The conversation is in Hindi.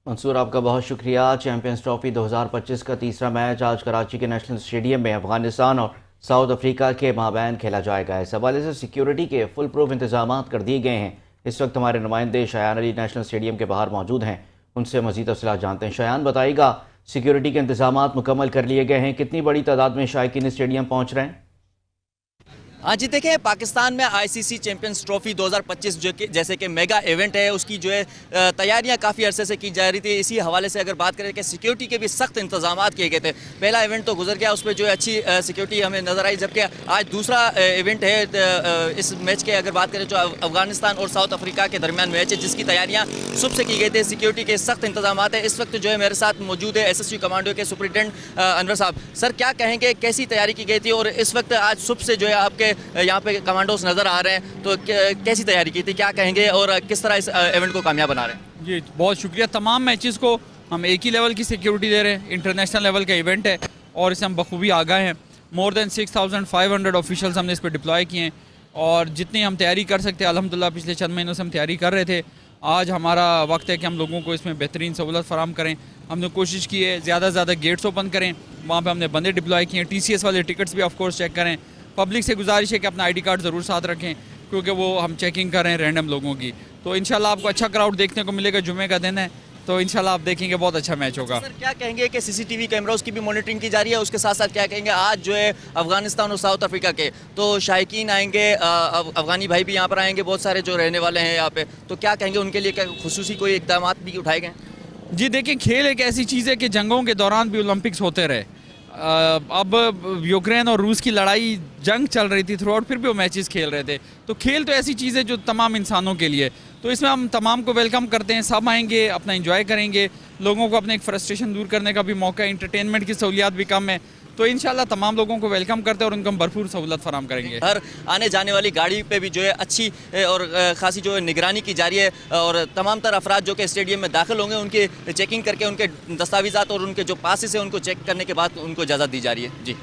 मंसूर, आपका बहुत शुक्रिया। चैंपियंस ट्रॉफी 2025 का तीसरा मैच आज कराची के नेशनल स्टेडियम में अफगानिस्तान और साउथ अफ्रीका के माबैन खेला जाएगा। इस हवाले से सिक्योरिटी के फुल प्रूफ इंतजाम कर दिए गए हैं। इस वक्त हमारे नुमाइंदे शयान अली नेशनल स्टेडियम के बाहर मौजूद हैं, उनसे मजीद तफसीलात जानते हैं। शयान, बताइएगा, सिक्योरिटी के इंतजाम मुकम्मल कर लिए गए हैं, कितनी बड़ी तादाद में शायकीन स्टेडियम पहुँच रहे हैं? हाँ जी, देखिए, पाकिस्तान में आईसीसी चैंपियंस ट्रॉफी 2025 जो कि जैसे कि मेगा इवेंट है, उसकी जो है तैयारियां काफ़ी अरसे से की जा रही थी। इसी हवाले से अगर बात करें कि सिक्योरिटी के भी सख्त इंतजाम किए गए थे। पहला इवेंट तो गुजर गया, उस पर जो है अच्छी सिक्योरिटी हमें नज़र आई, जबकि आज दूसरा इवेंट है। इस मैच के अगर बात करें जो अफगानिस्तान और साउथ अफ्रीका के दरमियान मैच है, जिसकी तैयारियाँ सुबह से की गई थी। सिक्योरिटी के सख्त इंतजाम है। इस वक्त जो है मेरे साथ मौजूद है SSU कमांडो के सुपरिटेंडेंट अनवर साहब। सर, क्या कहेंगे, कैसी तैयारी की गई थी और इस वक्त आज सुबह से जो है आपके यहाँ पे कमांडोज नज़र आ रहे हैं, तो कैसी तैयारी की थी, क्या कहेंगे और किस तरह इस इवेंट को कामयाब बना रहे हैं? जी, बहुत शुक्रिया। तमाम मैचेस को हम एक ही लेवल की सिक्योरिटी दे रहे हैं। इंटरनेशनल लेवल का इवेंट है और इसे हम बखूबी आगाह हैं। मोर देन 6500 ऑफिशियल्स हमने इस पर डिप्लॉय किए हैं और जितनी हम तैयारी कर सकते हैं, अल्हम्दुलिल्लाह पिछले चंद महीनों से हम तैयारी कर रहे थे। आज हमारा वक्त है कि हम लोगों को इसमें बेहतरीन सहूलत फराम करें। हमने कोशिश की है ज़्यादा से ज़्यादा गेट्स ओपन करें, वहाँ पर हमने बंदे डिप्लॉय किए हैं। TCS वाले टिकट्स भी ऑफकोर्स चेक करें। पब्लिक से गुजारिश है कि अपना ID कार्ड ज़रूर साथ रखें, क्योंकि वो हम चेकिंग कर रहे हैं रैंडम लोगों की। तो इंशाल्लाह आपको अच्छा क्राउड देखने को मिलेगा। जुमे का दिन है, तो इंशाल्लाह आप देखेंगे बहुत अच्छा मैच होगा। सर, क्या कहेंगे कि CCTV कैमरास की भी मॉनिटरिंग की जा रही है, उसके साथ साथ क्या कहेंगे, आज जो है अफगानिस्तान और साउथ अफ्रीका के तो शायकीन आएंगे, अफगानी भाई भी यहाँ पर आएंगे, बहुत सारे जो रहने वाले हैं यहाँ पे, तो क्या कहेंगे उनके लिए, क्या खुसूसी कोई इकदाम भी उठाए गए? जी देखिए, खेल एक ऐसी चीज़ है कि जंगों के दौरान भी ओलंपिक्स होते रहे। अब यूक्रेन और रूस की लड़ाई जंग चल रही थी थ्रू आउट, फिर भी वो मैचेस खेल रहे थे। तो खेल तो ऐसी चीज़ है जो तमाम इंसानों के लिए, तो इसमें हम तमाम को वेलकम करते हैं। सब आएंगे, अपना एंजॉय करेंगे, लोगों को अपने एक फ्रस्ट्रेशन दूर करने का भी मौका है। इंटरटेनमेंट की सहूलियात भी कम है, तो इंशाल्लाह तमाम लोगों को वेलकम करते हैं और उनको हम भरपूर सहूलत फराम करेंगे। हर आने जाने वाली गाड़ी पे भी जो है अच्छी और खासी जो है निगरानी की जा रही है और तमाम तर अफराद जो कि स्टेडियम में दाखिल होंगे, उनके चेकिंग करके उनके दस्तावेज़ात और उनके जो पासेस हैं उनको चेक करने के बाद उनको इजाज़त दी जा रही है। जी।